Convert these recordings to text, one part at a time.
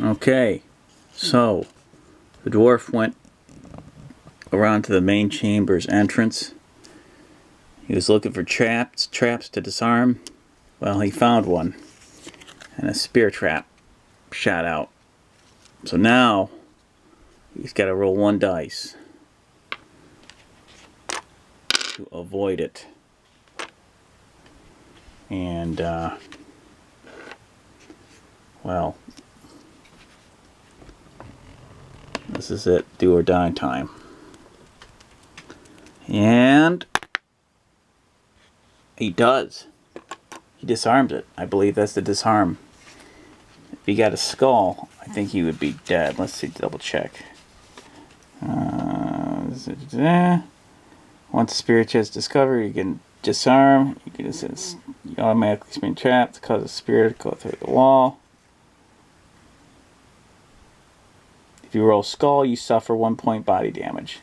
Okay, so the dwarf went around to the main chamber's entrance. He was looking for traps to disarm. Well, he found one, and a spear trap shot out. So now he's got to roll 1 dice to avoid it. And well, this is it, do or die time. And he does. He disarms it. I believe that's the disarm. If he got a skull, I think he would be dead. Let's see, double check. Once the spirit is discovered, you can disarm. You can just automatically spin traps, cause a spirit to go through the wall. If you roll skull, you suffer 1 point body damage.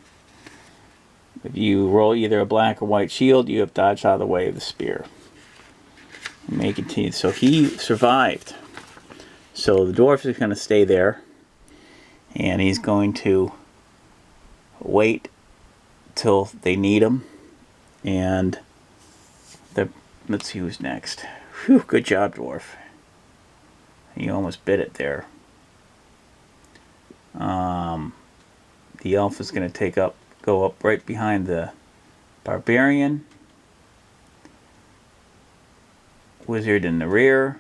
If you roll either a black or white shield, you have dodged out of the way of the spear. You may continue. So he survived. So the dwarf is going to stay there, and he's going to wait till they need him. And let's see who's next. Whew, good job, dwarf. You almost bit it there. The elf is going to go up right behind the barbarian. Wizard in the rear.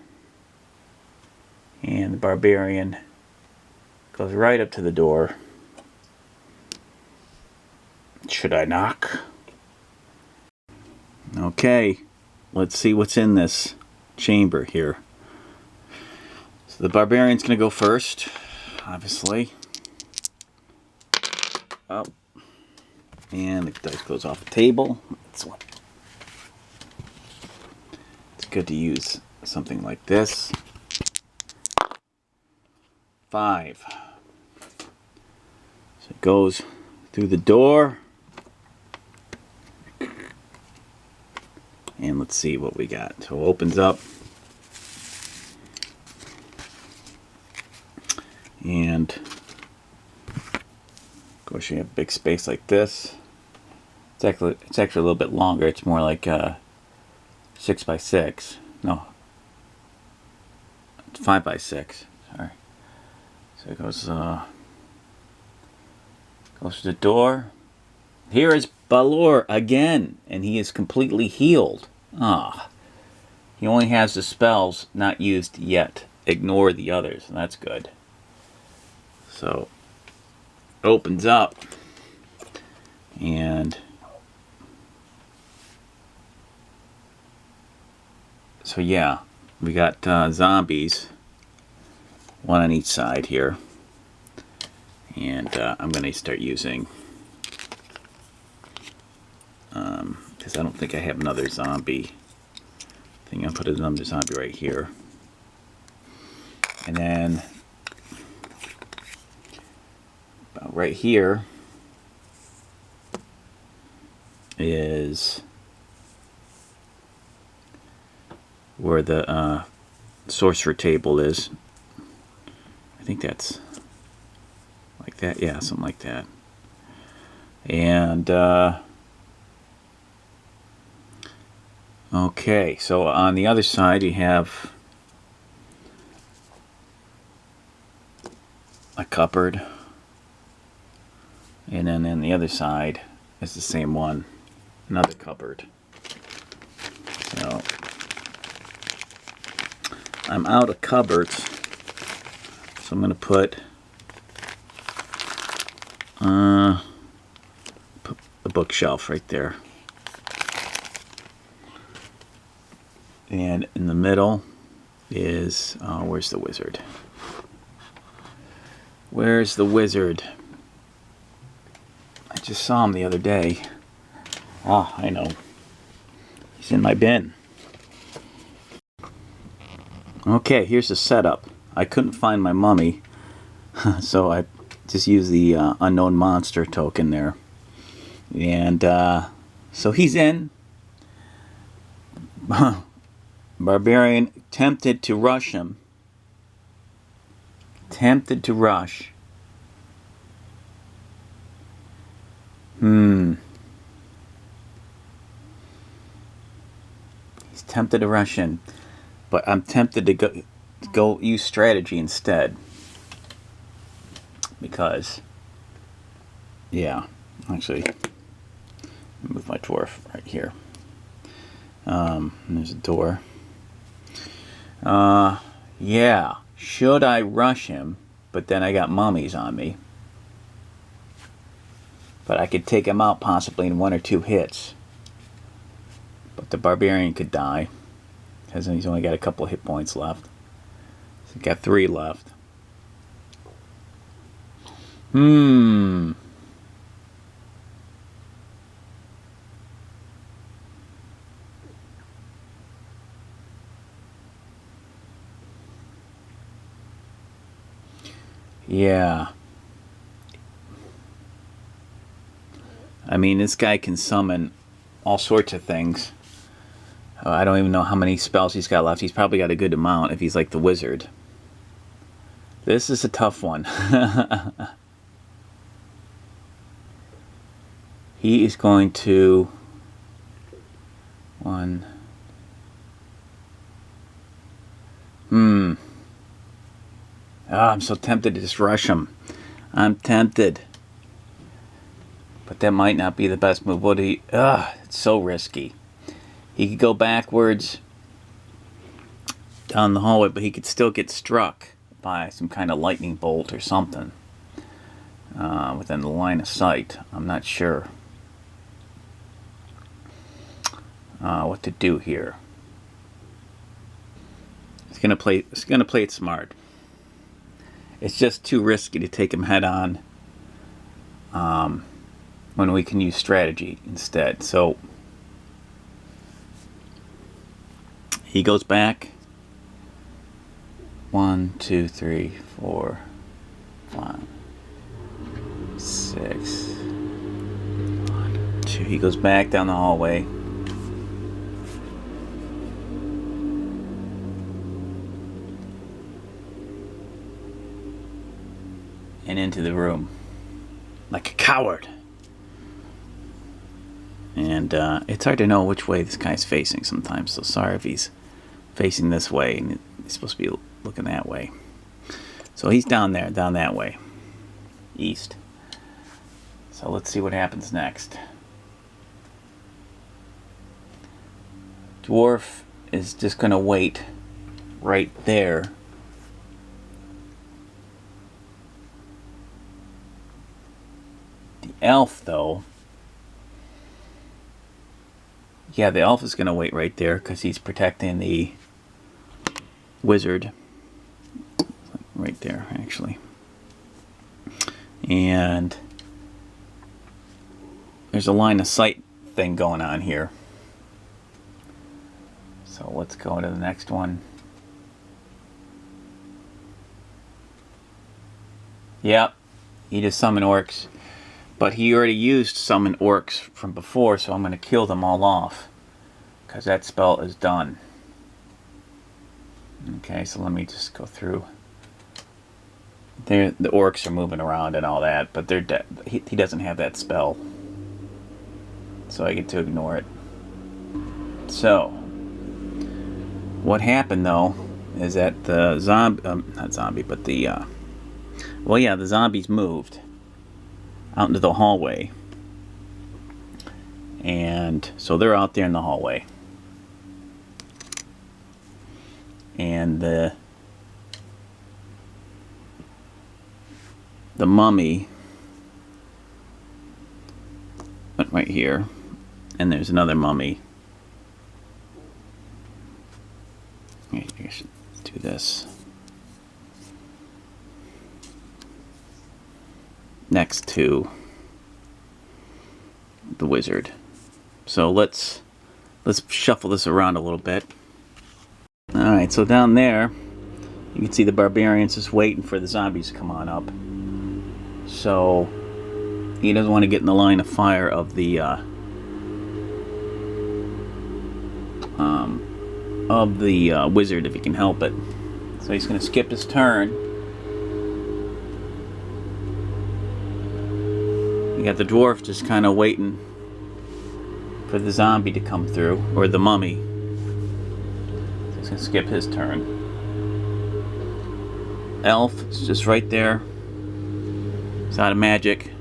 And the barbarian goes right up to the door. Should I knock? Okay, let's see what's in this chamber here. So the barbarian's going to go first, obviously. Up. And the dice goes off the table. It's good to use something like this. 5. So it goes through the door. And let's see what we got. So it opens up. And of course you have a big space like this. It's actually a little bit longer. It's more like 6 by 6. No, it's 5 by 6. Sorry. So it goes to the door. Here is Balor again, and he is completely healed. He only has the spells not used yet. Ignore the others, and that's good. So it opens up, and so yeah, we got zombies, one on each side here, and I'm going to start using, because I don't think I have another zombie thing. I'll put another zombie right here, and then about right here is where the sorcerer table is. I think that's like that. Yeah, something like that. And okay, so on the other side you have a cupboard, and then on the other side is the same one, another cupboard. So I'm out of cupboards, so I'm going to put a bookshelf right there. And in the middle is, where's the wizard? Where's the wizard? I just saw him the other day. Ah, I know. He's in my bin. Okay, here's the setup. I couldn't find my mummy, so I just used the unknown monster token there. And so he's in. Barbarian tempted to rush him. tempted to rush. He's tempted to rush in, but I'm tempted to go use strategy instead. Because, yeah, actually, move my dwarf right here. There's a door. Yeah, should I rush him? But then I got mummies on me. But I could take him out possibly in 1 or 2 hits. But the barbarian could die, because he's only got a couple of hit points left. So he's got 3 left. Yeah. I mean, this guy can summon all sorts of things. I don't even know how many spells he's got left. He's probably got a good amount if he's like the wizard. This is a tough one. He is going to... 1... I'm so tempted to just rush him. I'm tempted. But that might not be the best move. What do you... it's so risky. He could go backwards down the hallway, but he could still get struck by some kind of lightning bolt or something. Within the line of sight. I'm not sure what to do here. It's gonna play it smart. It's just too risky to take him head on when we can use strategy instead. So he goes back. 1, 2, 3, 4, 5, 6. 1, 2. He goes back down the hallway. And into the room like a coward. And it's hard to know which way this guy's facing sometimes, so sorry if he's facing this way and he's supposed to be looking that way. So he's down there, down that way, east. So let's see what happens next. Dwarf is just gonna wait right there. Elf, though, yeah, the elf is going to wait right there because he's protecting the wizard. Right there, actually. And there's a line of sight thing going on here. So let's go to the next one. Yep, he just summoned orcs. But he already used summon orcs from before, so I'm going to kill them all off. Because that spell is done. Okay, so let me just go through. The orcs are moving around and all that, but they're dead. He doesn't have that spell. So I get to ignore it. So, what happened though, is that the not zombie, but the, well yeah, the zombies moved out into the hallway, and so they're out there in the hallway, and the mummy went right here, and there's another mummy. I should do this next to the wizard. So let's shuffle this around a little bit. Alright, so down there you can see the barbarian's just waiting for the zombies to come on up. So he doesn't want to get in the line of fire of the wizard if he can help it. So he's going to skip his turn You got the dwarf just kind of waiting for the zombie to come through, or the mummy. He's gonna skip his turn. Elf is just right there. He's out of magic,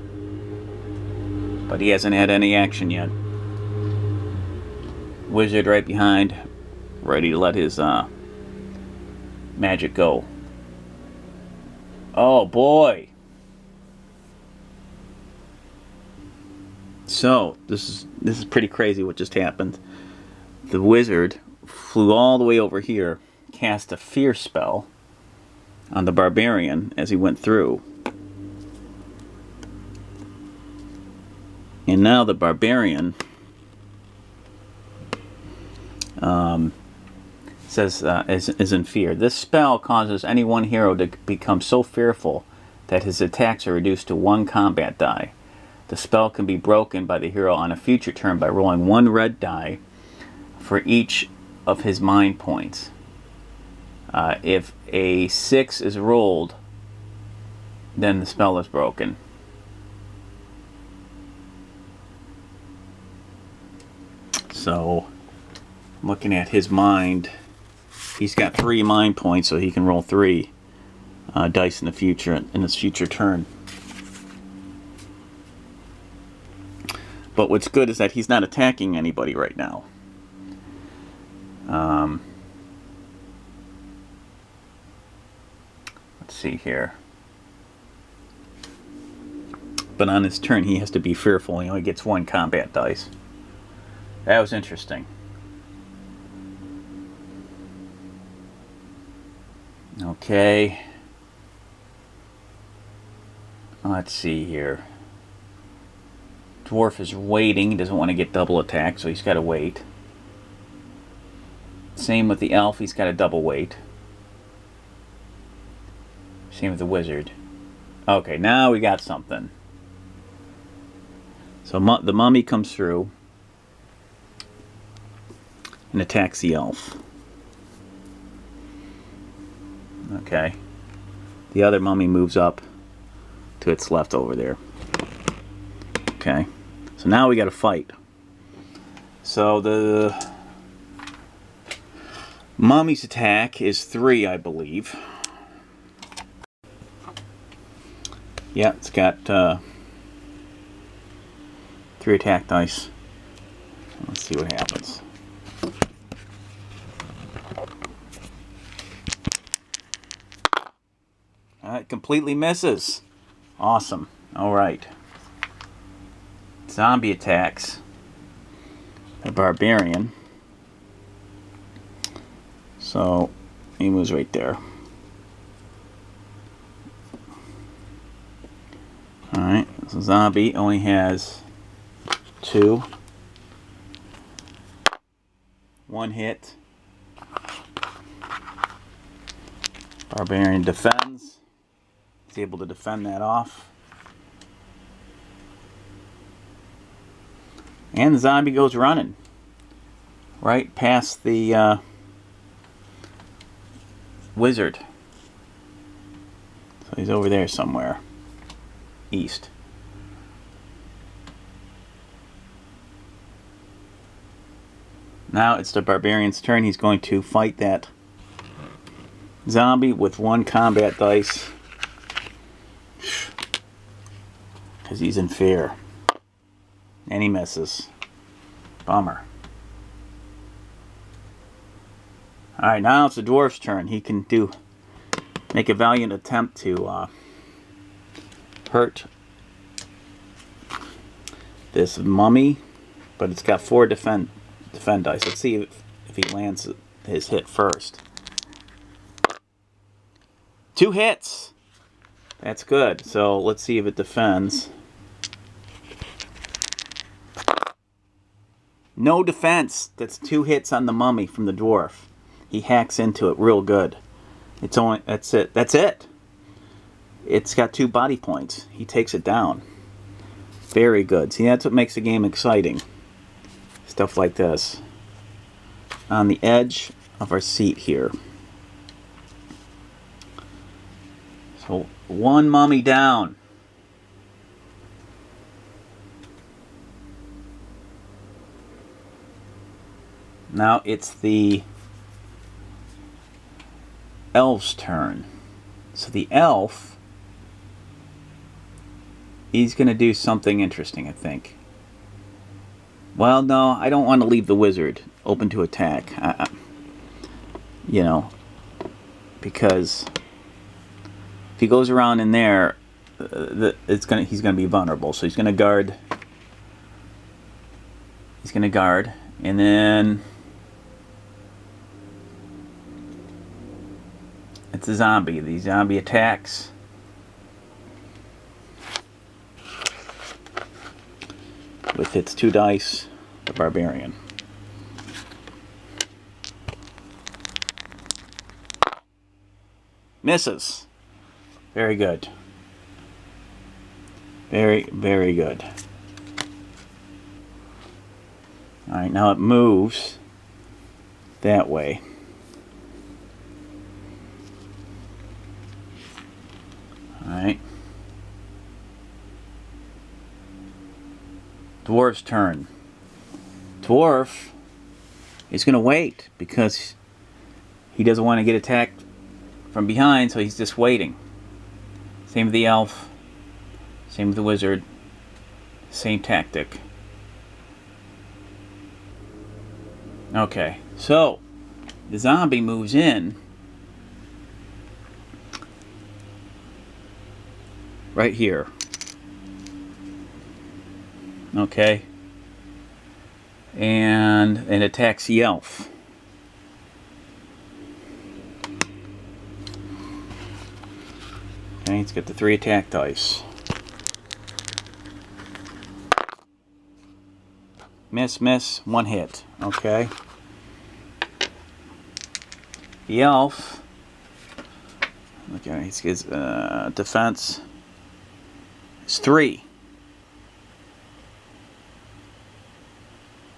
but he hasn't had any action yet. Wizard right behind, ready to let his magic go. Oh boy! So this is pretty crazy what just happened. The wizard flew all the way over here, cast a fear spell on the barbarian as he went through. And now the barbarian is in fear. This spell causes any one hero to become so fearful that his attacks are reduced to 1 combat die. The spell can be broken by the hero on a future turn by rolling 1 red die for each of his mind points. If a 6 is rolled, then the spell is broken. So, looking at his mind, he's got 3 mind points, so he can roll 3 dice in the future, in his future turn. But what's good is that he's not attacking anybody right now. Let's see here. But on his turn, he has to be fearful. He only gets 1 combat dice. That was interesting. Okay. Let's see here. Dwarf is waiting. He doesn't want to get double attacked, so he's got to wait. Same with the elf. He's got to double wait. Same with the wizard. Okay, now we got something. So the mummy comes through and attacks the elf. Okay. The other mummy moves up to its left over there. Okay. So now we got to fight. So the mummy's attack is 3, I believe. Yeah, it's got 3 attack dice. Let's see what happens. It completely misses. Awesome. Alright. Zombie attacks the barbarian. So he moves right there. Alright, so zombie only has 2. 1 hit. Barbarian defends. He's able to defend that off. And the zombie goes running right past the wizard. So he's over there somewhere. East. Now it's the barbarian's turn. He's going to fight that zombie with 1 combat dice. Because he's in fear. And he misses. Bummer. Alright, now it's the dwarf's turn. He can make a valiant attempt to hurt this mummy, but it's got 4 defend dice. Let's see if he lands his hit first. 2 hits! That's good. So let's see if it defends. No defense. That's 2 hits on the mummy from the dwarf. He hacks into it real good. That's it. That's it. It's got 2 body points. He takes it down. Very good. See, that's what makes the game exciting. Stuff like this. On the edge of our seat here. So 1 mummy down. Now it's the elf's turn. So the elf, he's going to do something interesting, I think. Well, no, I don't want to leave the wizard open to attack. You know, because if he goes around in there, he's going to be vulnerable. So he's going to guard. He's going to guard, and then it's a zombie. The zombie attacks. With its 2 dice, the barbarian. Misses. Very good. Very, very good. Alright, now it moves that way. Alright. Dwarf's turn. Dwarf is going to wait because he doesn't want to get attacked from behind, so he's just waiting. Same with the elf. Same with the wizard. Same tactic. Okay, so the zombie moves in right here. Okay, and attacks the elf. Okay, it's got the 3 attack dice. Miss, miss, 1 hit. Okay. The elf. Okay, his defense is 3.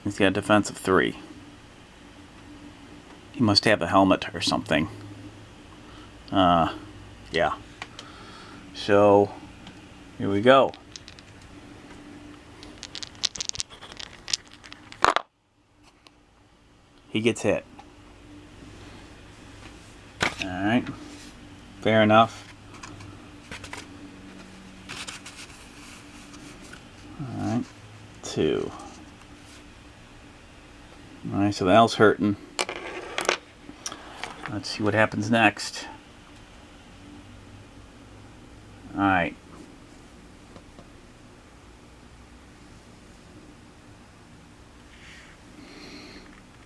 He's got a defense of 3. He must have a helmet or something. Yeah. So, here we go. He gets hit. Alright. Fair enough. Alright. 2. Alright, so the elf's hurting. Let's see what happens next. Alright.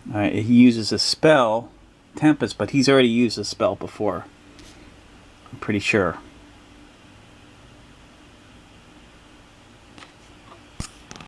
Alright, he uses a spell, Tempest, but he's already used a spell before. I'm pretty sure.